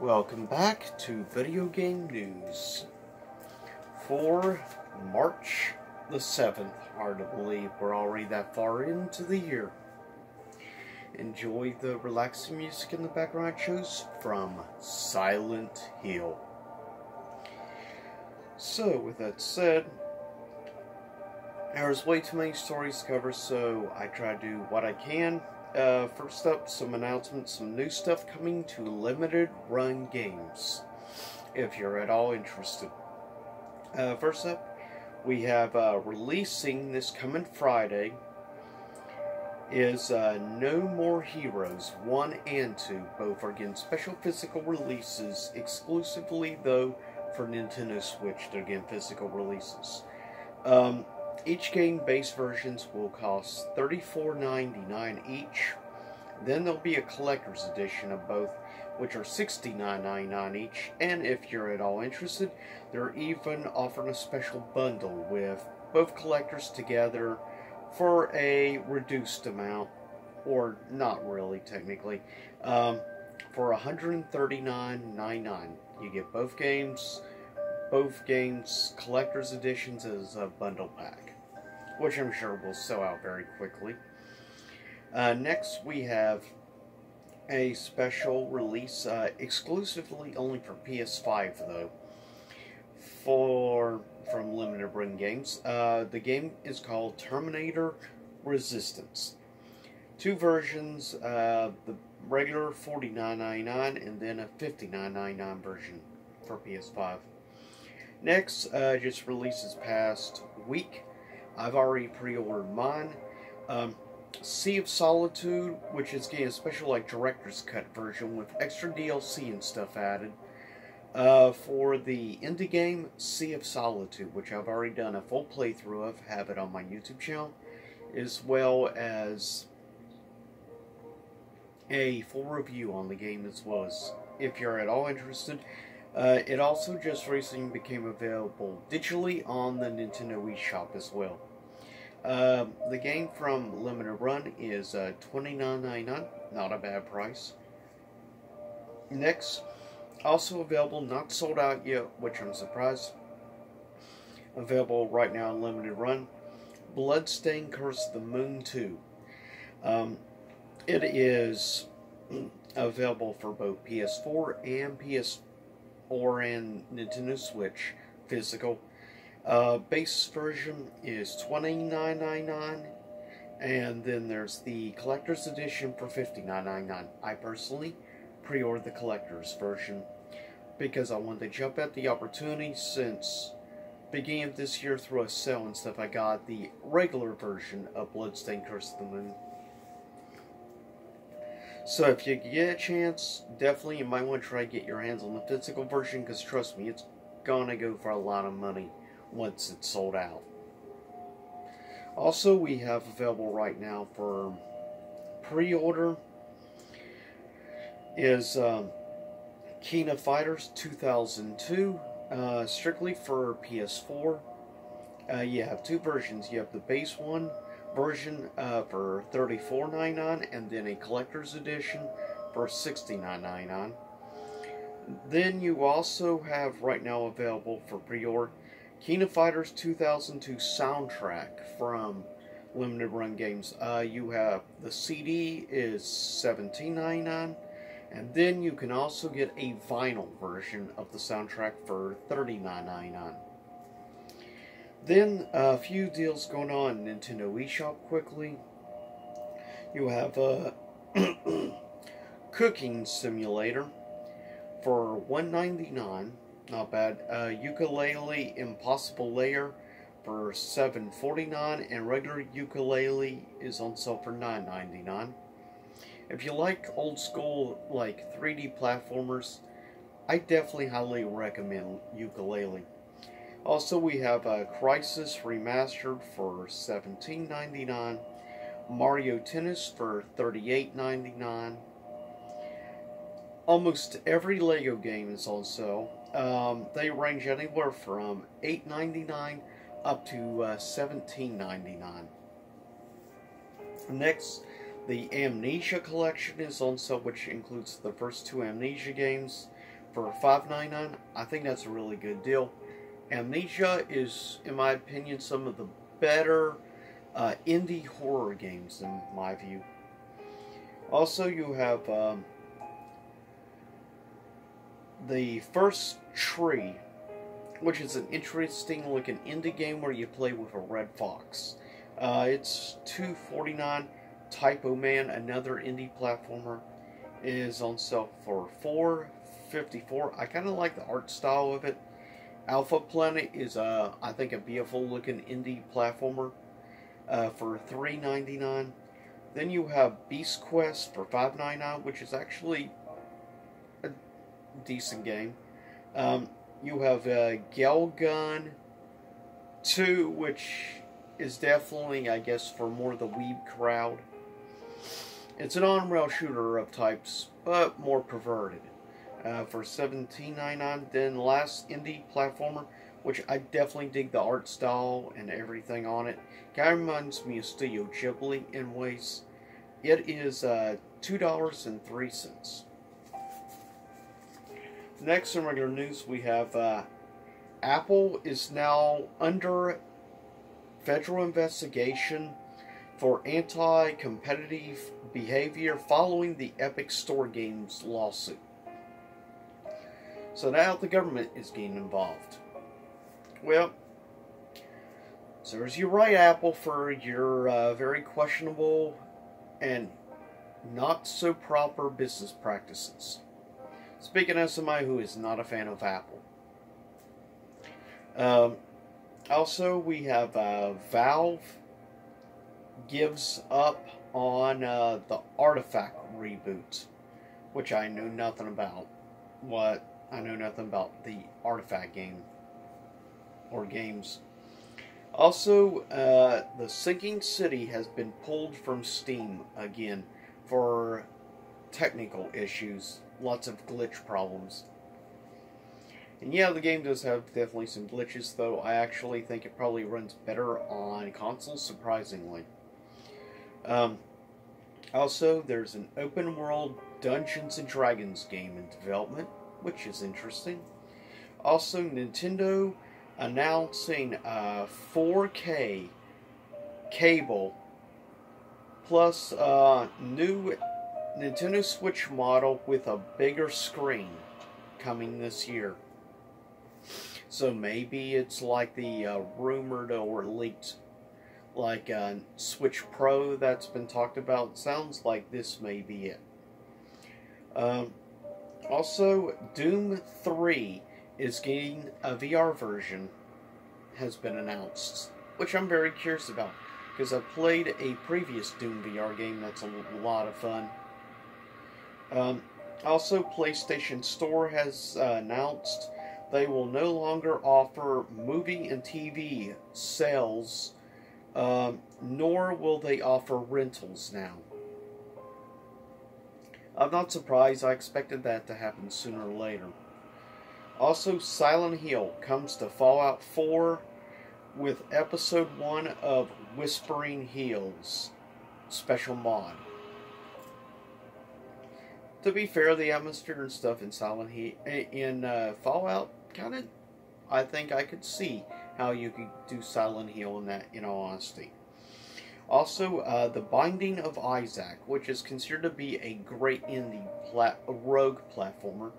Welcome back to Video Game News for March the 7th. Hard to believe we're already that far into the year. Enjoy the relaxing music in the background shows from Silent Hill. So, with that said, there's way too many stories to cover, so I try to do what I can. First up, some announcements, some new stuff coming to limited run games, if you're at all interested. First up, we have releasing this coming Friday is No More Heroes 1 and 2. Both are getting special physical releases, exclusively though for Nintendo Switch. They're getting physical releases. Each game base versions will cost $34.99 each. Then there'll be a collector's edition of both, which are $69.99 each. And if you're at all interested, they're even offering a special bundle with both collectors together for a reduced amount, or not really technically, for $139.99. You get both games collector's editions as a bundle pack, which I'm sure will sell out very quickly. Next we have a special release, exclusively only for PS5 though, from Limited Run Games. The game is called Terminator Resistance. Two versions, the regular $49.99 and then a $59.99 version for PS5. Next, just released this past week. I've already pre-ordered mine. Sea of Solitude, which is getting a special director's cut version with extra DLC and stuff added. For the indie game Sea of Solitude, which I've already done a full playthrough of, have it on my YouTube channel, as well as a full review on the game as well, as if you're at all interested. It also just recently became available digitally on the Nintendo Eshop as well. The game from Limited Run is $29.99, not a bad price. Next, also available, not sold out yet, which I'm surprised, available right now on Limited Run, Bloodstained Curse of the Moon 2. It is available for both PS4 and Nintendo Switch physical. Base version is $29.99, and then there's the collector's edition for $59.99. I personally pre-ordered the collector's version because I wanted to jump at the opportunity. Since beginning of this year through a sale and stuff, I got the regular version of Bloodstained Curse of the Moon. So if you get a chance, definitely you might want to try to get your hands on the physical version, because trust me, it's gonna go for a lot of money once it's sold out. Also, we have available right now for pre-order is King of Fighters 2002, strictly for PS4. You have two versions. You have the base one version for $34.99, and then a collector's edition for $69.99. Then you also have right now available for pre-order King of Fighters 2002 soundtrack from Limited Run Games. You have the CD is $17.99, and then you can also get a vinyl version of the soundtrack for $39.99. Then a few deals going on in Nintendo Eshop quickly. You have a cooking simulator for $1.99, not bad. Ukulele Impossible Layer for $7.49, and regular ukulele is on sale for $9.99. If you like old school 3D platformers, I definitely highly recommend ukulele. Also, we have Crisis Remastered for $17.99, Mario Tennis for $38.99. Almost every Lego game is on sale. They range anywhere from $8.99 up to $17.99. Next, the Amnesia Collection is on sale, which includes the first two Amnesia games, for $5.99. I think that's a really good deal. Amnesia is, in my opinion, some of the better indie horror games in my view. Also, you have The First Tree, which is an interesting looking indie game where you play with a red fox. It's $2.49. Typo Man, another indie platformer, is on sale for $4.54. I kind of like the art style of it. Alpha Planet is, I think, a beautiful looking indie platformer for $3.99. Then you have Beast Quest for $5.99, which is actually a decent game. You have Galgun 2, which is definitely, I guess, for more of the weeb crowd. It's an on-rail shooter of types, but more perverted. For $17.99. Then last indie platformer, which I definitely dig the art style and everything on it. Kind of reminds me of Studio Ghibli in ways. It is $2.03. Next, in regular news, we have Apple is now under federal investigation for anti-competitive behavior following the Epic Store Games lawsuit. So now the government is getting involved. Well, serves you right, Apple, for your very questionable and not so proper business practices. Speaking as somebody who is not a fan of Apple. Also, we have Valve gives up on the Artifact reboot, which I know nothing about. I know nothing about the Artifact game or games. Also, the Sinking City has been pulled from Steam again for technical issues, lots of glitch problems. And yeah, the game does have definitely some glitches, though I actually think it probably runs better on consoles, surprisingly. Also, there's an open world Dungeons and Dragons game in development, which is interesting. Also, Nintendo announcing 4K cable plus new Nintendo Switch model with a bigger screen coming this year. So maybe it's like the rumored or leaked like Switch Pro that's been talked about. Sounds like this may be it. Also, Doom 3 is getting a VR version, has been announced, which I'm very curious about, because I played a previous Doom VR game that's a lot of fun. Also, PlayStation Store has announced they will no longer offer movie and TV sales, nor will they offer rentals now. I'm not surprised. I expected that to happen sooner or later. Also, Silent Hill comes to Fallout 4 with Episode 1 of Whispering Hills special mod. To be fair, the atmosphere and stuff in Silent Hill, in Fallout, kind of, I think I could see how you could do Silent Hill in that, in all honesty. Also, The Binding of Isaac, which is considered to be a great indie rogue platformer,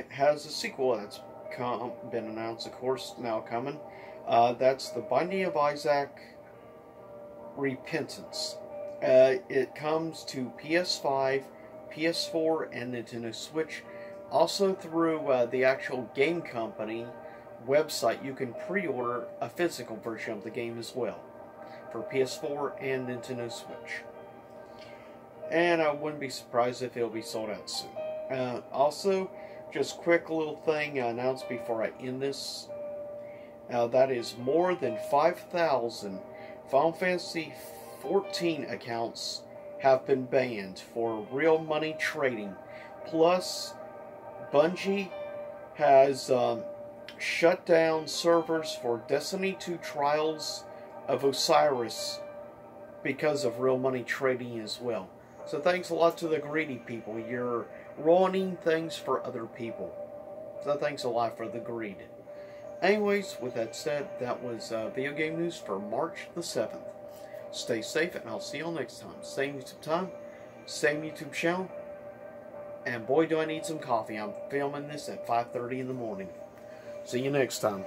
has a sequel that's been announced, of course, now coming. That's The Binding of Isaac Repentance. It comes to PS5, PS4, and Nintendo Switch. Also through the actual game company website, you can pre-order a physical version of the game as well for PS4 and Nintendo Switch. And I wouldn't be surprised if it'll be sold out soon. Also, just quick little thing announced before I end this. That is more than 5,000 Final Fantasy XIV accounts have been banned for real money trading. Plus, Bungie has shut down servers for Destiny 2 Trials of Osiris because of real money trading as well. So thanks a lot to the greedy people. You're ruining things for other people. So thanks a lot for the greed. Anyways, with that said, that was video game news for March the 7th. Stay safe, and I'll see y'all next time. Same YouTube time, same YouTube channel. And boy, do I need some coffee. I'm filming this at 5:30 in the morning. See you next time.